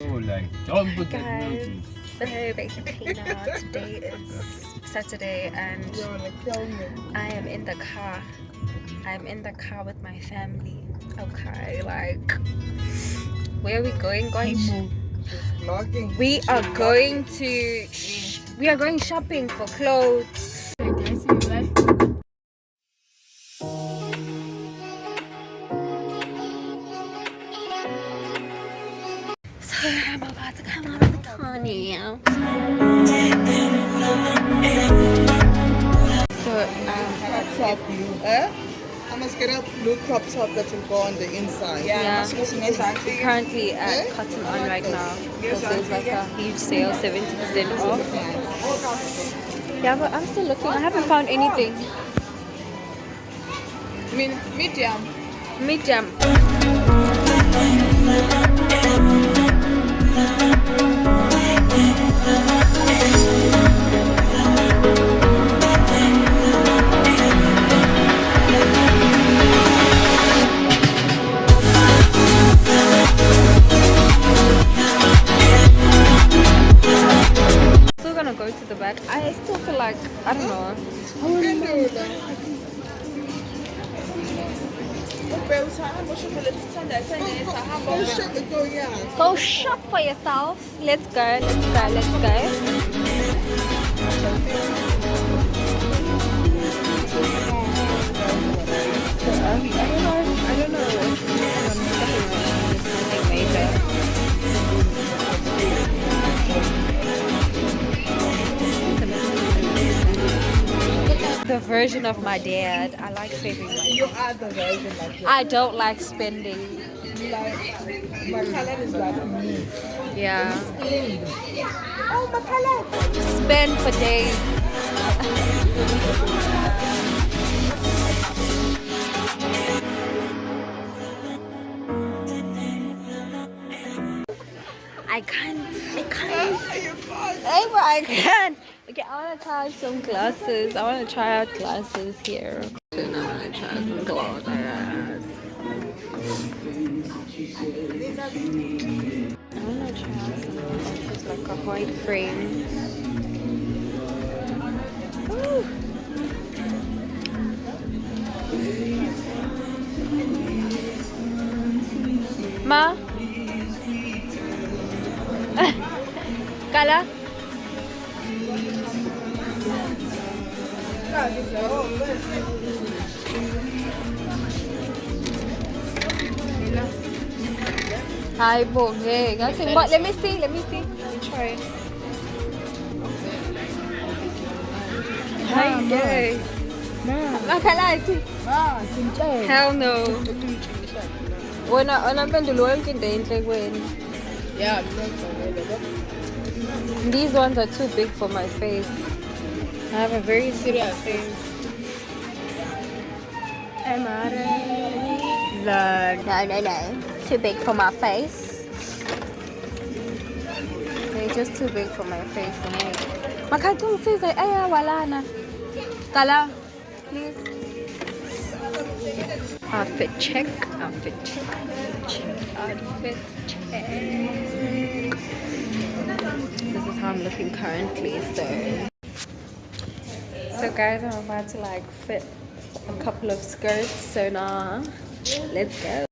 Guys, so basically now today is Saturday and I am in the car. I'm in the car with my family. Okay, like where are we going, guys? We are going to we are going shopping for clothes. So I'm about to come out of the car now. So Top blue. I must get a blue crop top that will go on the inside. yeah, currently at Cotton On right now. Because there's like a huge sale, 70% off. Yeah, but I'm still looking. I haven't found anything. I mean, medium. Medium. Still gonna go to the back. I still feel like I don't know. Go shop for yourself. Let's go. Let's go. Let's go. I don't know. Something major. The version of my dad. I like saving money. You are the version like I don't like spending. you like. My color is like me. Yeah. Oh, my color. Spend for days. I can't. Oh, I can't. Okay, I want to try some glasses. I want to try out glasses here. And I want to try some glasses. I want to try some glasses, like a white frame. Ooh. Ma? Kala? Hi, Boge. Let me see. Let me try it. Hi, gay. Hell no. Wena pendulo yonke into enhle kweni. Yeah, These ones are too big for my face. I have a very serious face. Am I ready? No. Too big for my face. They're just too big for my face. Makatung says, "Aya walana." Kala, please. Outfit check. Outfit check. Outfit check. This is how I'm looking currently. So guys, I'm about to like fit a couple of skirts. So now, let's go.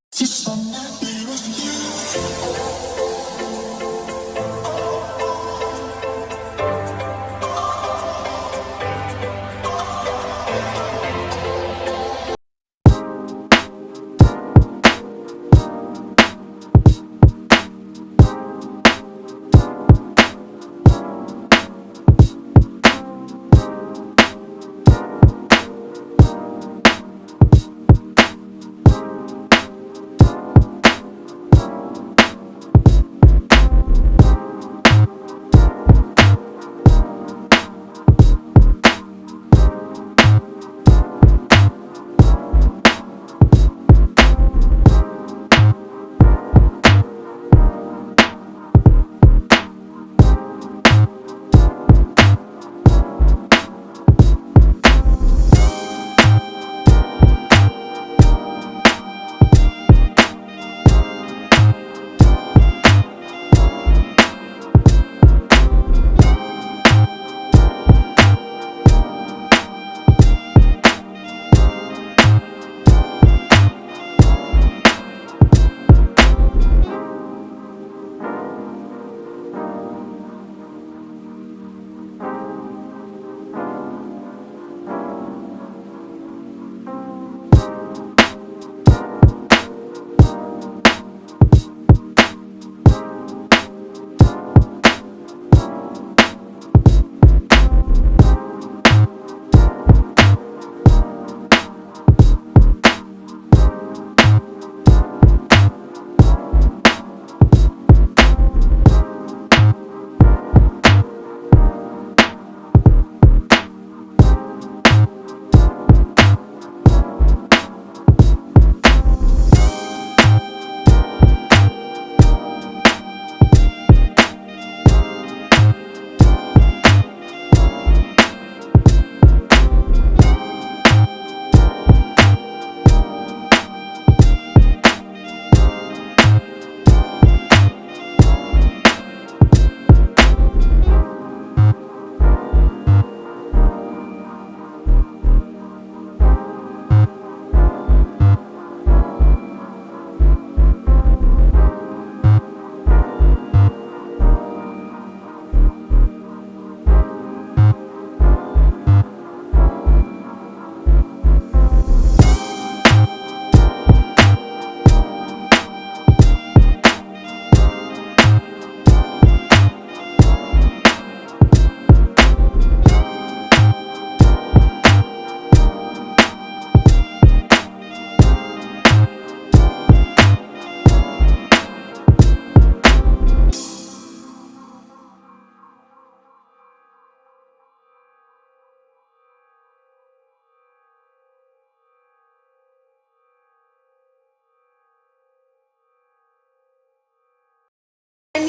I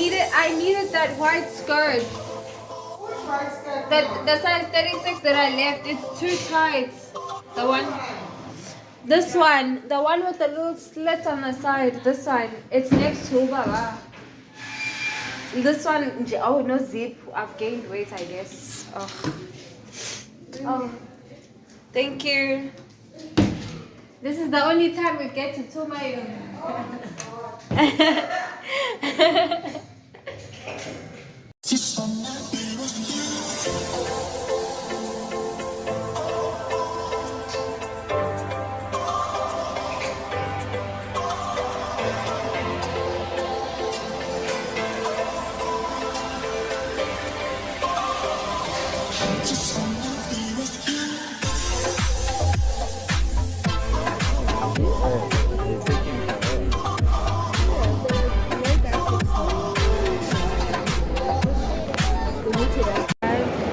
needed that white skirt. The size 36 that I left, it's too tight. This one, the one with the little slit on the side, this one, it's next to Baba. This one, oh no zip, I've gained weight I guess. Oh, thank you. This is the only time we get to Tumayum.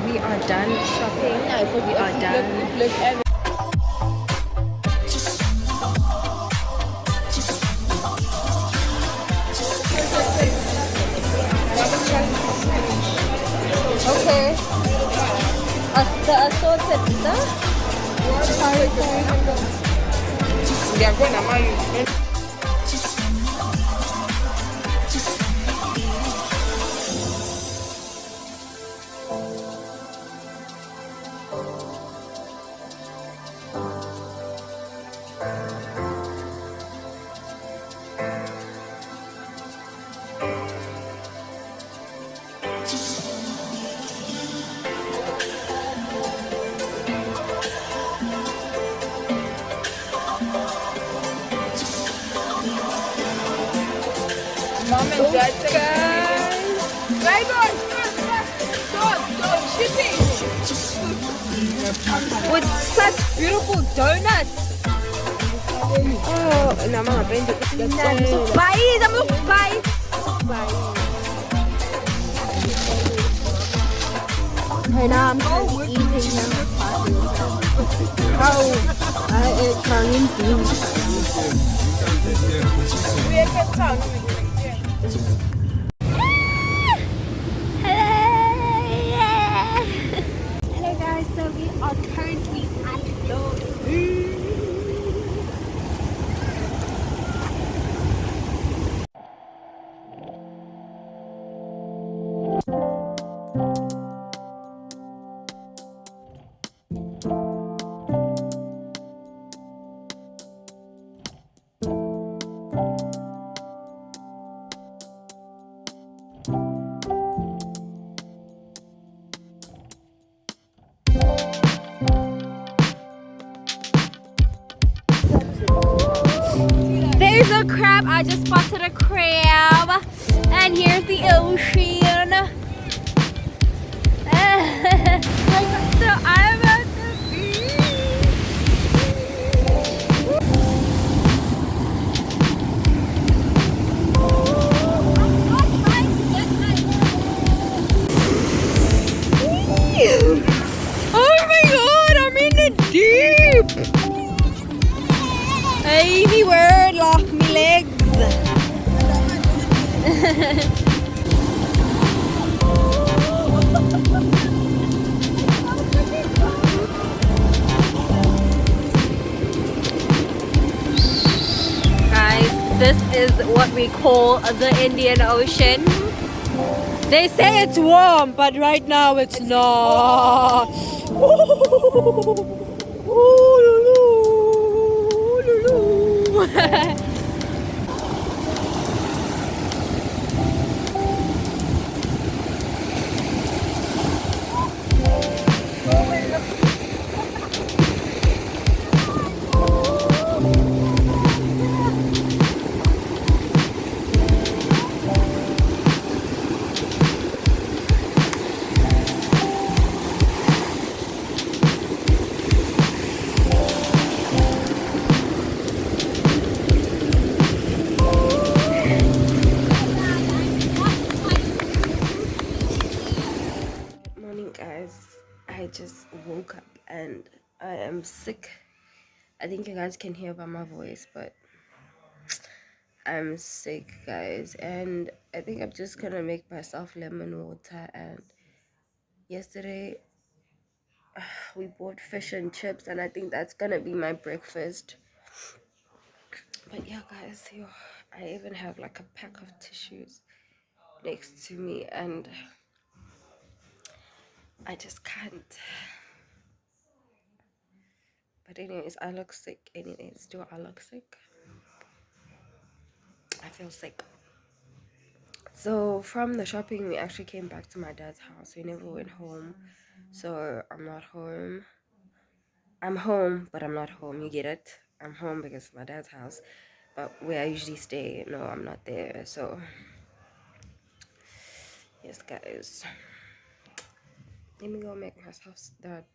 We are done shopping. We are done. Okay. The assorted pizza? They are going to marry. Mom and Dad right on, stop, shipping. With such beautiful donuts. Oh, no, Mama, bring it. Bye. Hey, now I'm eating them. Oh, I ate Korean food. We are Cape Town. Hello guys, so we are currently at the There's a crab. I just spotted a crab. And here's the ocean. So I'm at the beach. Oh my god, I'm in the deep. Any word, lock me legs. Guys, this is what we call the Indian Ocean. They say it's warm, but right now it's not. I just woke up and I am sick. I think you guys can hear by my voice, but I'm sick, guys, and I think I'm just gonna make myself lemon water. And yesterday we bought fish and chips, and I think that's gonna be my breakfast. But yeah, guys, yo, I even have like a pack of tissues next to me, and I just can't. But anyways, I look sick. Anyways, do I look sick? I feel sick. So from the shopping, we actually came back to my dad's house. We never went home. So I'm not home. I'm home, but I'm not home. You get it? I'm home because it's my dad's house. But where I usually stay, no, I'm not there. So yes, guys. Let me go make myself that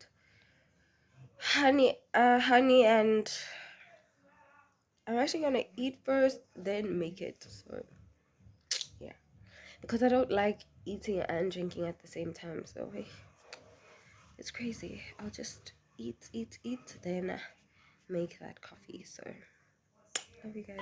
honey, and I'm actually gonna eat first, then make it. So yeah, because I don't like eating and drinking at the same time. So hey, it's crazy. I'll just eat, then make that coffee. So love you guys.